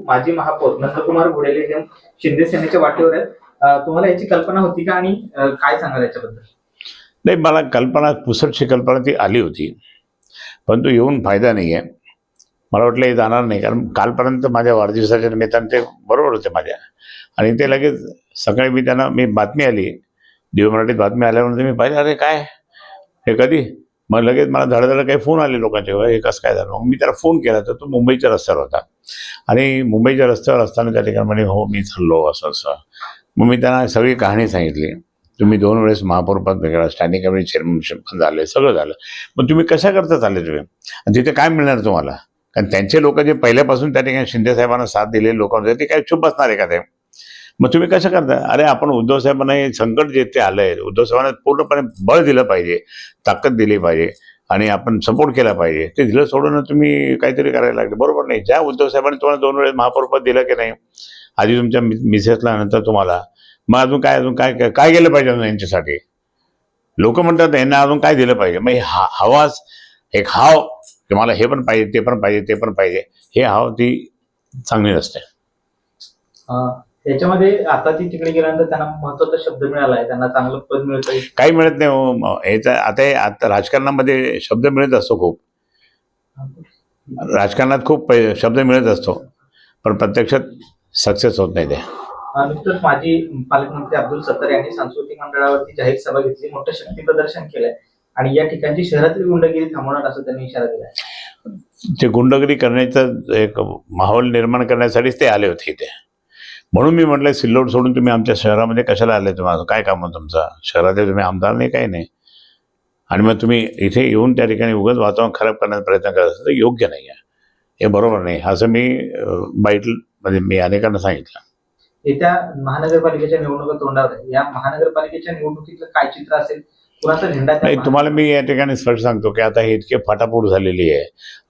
माजी महापौर नंदकुमार घोडेले हे शिंदे सेनेच्या वाटेवर आहेत. तुम्हाला याची कल्पना होती का आणि काय सांगाल याच्याबद्दल? नाही, मला कल्पना, पुसटशी कल्पना ती आली होती, परंतु येऊन फायदा नाही आहे. मला वाटलं हे जाणार नाही, कारण कालपर्यंत माझ्या वाढदिवसाच्या निमित्ताने ते बरोबर होते माझ्या, आणि ते लगेच सकाळी मी बातमी आली, दिव मराठीत बातमी आल्यानंतर मी पाहिलं, अरे काय हे कधी? मग लगेच मला धडधड काही फोन आले लोकांचे, हे कसं काय झालं? मग मी त्याला फोन केला, तर तो मुंबईच्या रस्त्यावर होता, आणि मुंबईच्या रस्त्यावर असताना त्या ठिकाणी म्हणे, हो मी चाललो असं असं. मग मी त्यांना सगळी कहाणी सांगितली. तुम्ही 2 वेळेस महापौर पद केला, स्टँडिंग कमिटी चेअरमनशिप पण झाले, सगळं झालं, पण तुम्ही कशा करता चालले तुम्ही, आणि तिथे काय मिळणार तुम्हाला? कारण त्यांचे लोक जे पहिल्यापासून त्या ठिकाणी शिंदे साहेबांना साथ दिलेले लोक होते, ते काय चुप बसणार आहे का ते? मग तुम्ही कसं करता? अरे आपण उद्धव साहेबांना हे संकट जे ते आलंय, उद्धव साहेबांना पूर्णपणे बळ दिलं पाहिजे, ताकद दिली पाहिजे, आणि आपण सपोर्ट केला पाहिजे. ते दिलं सोडून तुम्ही काहीतरी करायला लागले, बरोबर नाही. ज्या उद्धव साहेबांनी तुम्हाला 2 वेळेस महापौर पद दिलं की नाही, आधी तुमच्या मिसेसला, नंतर तुम्हाला, मग अजून काय काय केलं पाहिजे अजून यांच्यासाठी? लोक म्हणतात यांना अजून काय दिलं पाहिजे? मग हवाच एक हाव की मला हे पण पाहिजे, ते पण पाहिजे, ते पण पाहिजे, हे हाव ती चांगली नसते. त्याच्यामध्ये आता ती तिकडे गेल्यानंतर त्यांना महत्वाचा शब्द मिळाला आहे, त्यांना चांगलं पद मिळतंय. काही मिळत नाही हो. आता राजकारणामध्ये शब्द मिळत असतो खूप, राजकारणात खूप शब्द मिळत असतो, पण प्रत्यक्षात सक्सेस होत नाही ते. नुकतंच माजी पालकमंत्री अब्दुल सत्तार यांनी सांस्कृतिक मंडळावरती जाहीर सभा घेतली, मोठं शक्ती प्रदर्शन केलंय, आणि या ठिकाणची शहरातली गुंडगिरी थांबवणार असं त्यांनी इशारा दिलाय. ते गुंडगिरी करण्याचा एक माहोल निर्माण करण्यासाठीच ते आले होते इथे. म्हणून मी म्हटलं, सिल्लोड सोडून तुम्ही आमच्या शहरामध्ये कशाला आले? तुम्हाला काय काम आहे तुमचं? शहराचे तुम्ही आमदार नाही, काही नाही, आणि मग तुम्ही इथे येऊन त्या ठिकाणी उगाच वातावरण खराब करण्याचा प्रयत्न करत असता, तर योग्य नाही आहे, हे बरोबर नाही, असं मी बाईटमध्ये मी अनेकांना सांगितलं. येत्या महानगरपालिकेच्या निवडणुका तोंडावर आहे. या महानगरपालिकेच्या निवडणुकीचं काय चित्र असेल? कुणाचा झेंडा? नाही, तुम्हाला मी या ठिकाणी स्पष्ट सांगतो की आता हे इतके फाटाफूट झालेली आहे,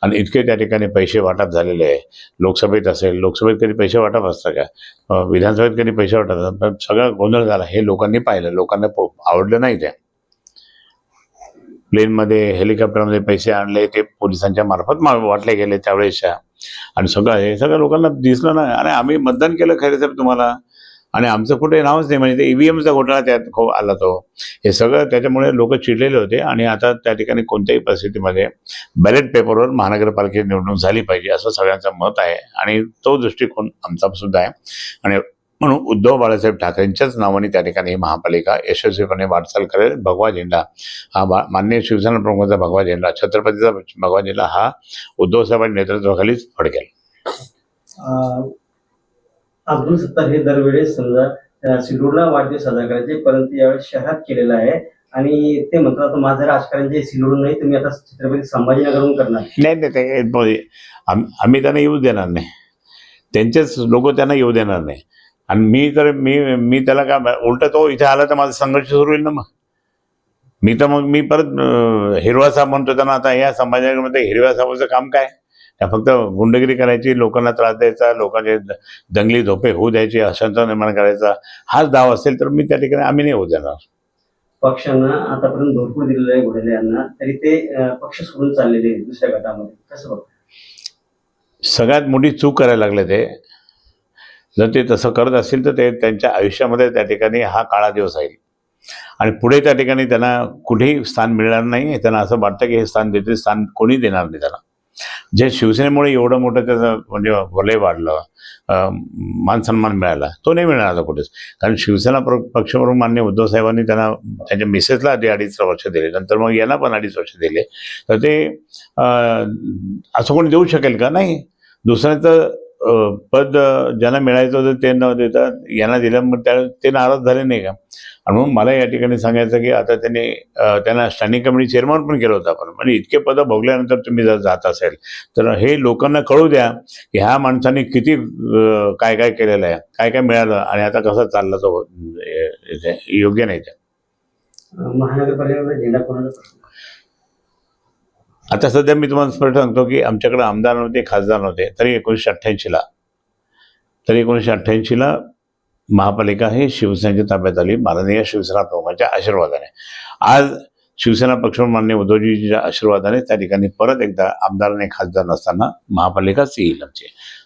आणि इतके त्या ठिकाणी पैसे वाटप झालेले आहे. लोकसभेत असेल, लोकसभेत कधी पैसे वाटप असतं का? विधानसभेत कधी पैसे वाटप असतात? पण सगळा गोंधळ झाला, हे लोकांनी पाहिलं, लोकांना आवडलं नाही. त्या प्लेनमध्ये, हेलिकॉप्टरमध्ये पैसे आणले, ते पोलिसांच्या मार्फत वाटले गेले त्यावेळेसच्या, आणि हे सगळं लोकांना दिसलं नाही. आणि आम्ही मतदान केलं खरं साहेब तुम्हाला, आणि आमचं कुठे नावच नाही, म्हणजे ते ईव्हीएमचा घोटाळा त्यात आला तो, हे सगळं त्याच्यामुळे लोक चिडलेले होते. आणि आता त्या ठिकाणी कोणत्याही परिस्थितीमध्ये बॅलेट पेपरवर महानगरपालिकेची निवडणूक झाली पाहिजे असं सगळ्यांचं मत आहे, आणि तो दृष्टिकोन आमचा सुद्धा आहे. आणि म्हणून उद्धव बाळासाहेब ठाकरेंच्याच नावाने त्या ठिकाणी ही महापालिका यशस्वीपणे वाटचाल करेल. भगवा झेंडा हा माननीय शिवसेना प्रमुखांचा भगवा झेंडा, छत्रपतीचा भगवा झेंडा हा उद्धव साहेबांच्या नेतृत्वाखालीच फडकेल. अब्दुल सत्तार हे दरवेळेस समजा सिल्लोडला वाढदिवस साजरा करायचे, परंतु यावेळेस शहरात केलेला आहे, आणि ते म्हणतात माझं राजकारण जे सिल्लोड नाही, तुम्ही आता छत्रपती संभाजीनगरहून करणार. नाही, आम्ही त्यांना येऊ देणार नाही, त्यांचेच लोक त्यांना येऊ देणार नाही. आणि मी त्याला काय उलट, तो इथे आला तर माझा संघर्ष सुरू होईल ना. मग मी परत हिरवा साहेब म्हणतो त्यांना. आता या संभाजीनगरमध्ये हिरव्या साहेबाचं काम काय? त्या फक्त गुंडगिरी करायची, लोकांना त्रास द्यायचा, लोकांचे दंगली धोपे होऊ द्यायचे, अशांत निर्माण करायचा, हाच डाव असेल तर मी त्या ठिकाणी आम्ही नाही होऊ देणार. पक्षानं आतापर्यंत भरपूर दिलेलं आहे घोडेले यांना, तरी ते पक्ष सोडून चाललेले दुसऱ्या गटामध्ये, कसं बघ? सगळ्यात मोठी चूक करायला लागले ते. जर ते तसं करत असतील तर ते त्यांच्या आयुष्यामध्ये त्या ठिकाणी हा काळा दिवस आहे, आणि पुढे त्या ठिकाणी त्यांना कुठेही स्थान मिळणार नाही. त्यांना असं वाटतं की हे स्थान कोणी देणार नाही त्यांना. जे शिवसेनेमुळे एवढं मोठं त्याचं म्हणजे वलय वाढलं, मान सन्मान मिळाला, तो नाही मिळणार आता कुठेच. कारण शिवसेना पक्षप्रमुख माननीय उद्धव साहेबांनी त्यांना, त्यांच्या मिसेसला आधी 2.5 वर्ष दिले, नंतर मग यांना पण 2.5 वर्ष दिले, तर ते असं कोणी देऊ शकेल का? नाही. दुसऱ्याचं पद ज्यांना मिळायचं होतं ते न देता यांना दिलं, मग ते नाराज झाले नाही का? आणि म्हणून मला या ठिकाणी सांगायचं की आता त्यांना स्टँडिंग कमिटी चेअरमन पण केलं होतं आपण. म्हणजे इतके पदं भोगल्यानंतर तुम्ही जर जात असेल तर हे लोकांना कळू द्या की ह्या माणसाने किती काय काय केलेलं आहे, काय काय मिळालं, आणि आता कसं चाललं तो योग्य नाही. ते महानगरपालिकेचा झेंडा कोणाचा? आता सध्या मी तुम्हाला स्पष्ट सांगतो की आमच्याकडे आमदार नव्हते, खासदार नव्हते, तरी 1988ला महापालिका ही शिवसेनेच्या ताब्यात आली, माननीय शिवसेना प्रमुखांच्या आशीर्वादाने. आज शिवसेना पक्ष माननीय उद्धवजींच्या आशीर्वादाने त्या ठिकाणी परत एकदा आमदार आणि खासदार नसताना महापालिकाच येईल आमची.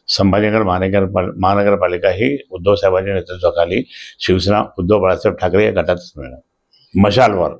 संभाजीनगर महानगरपालिका ही उद्धव साहेबांच्या नेतृत्वाखाली शिवसेना उद्धव बाळासाहेब ठाकरे या गटातच मिळणार मशालवर.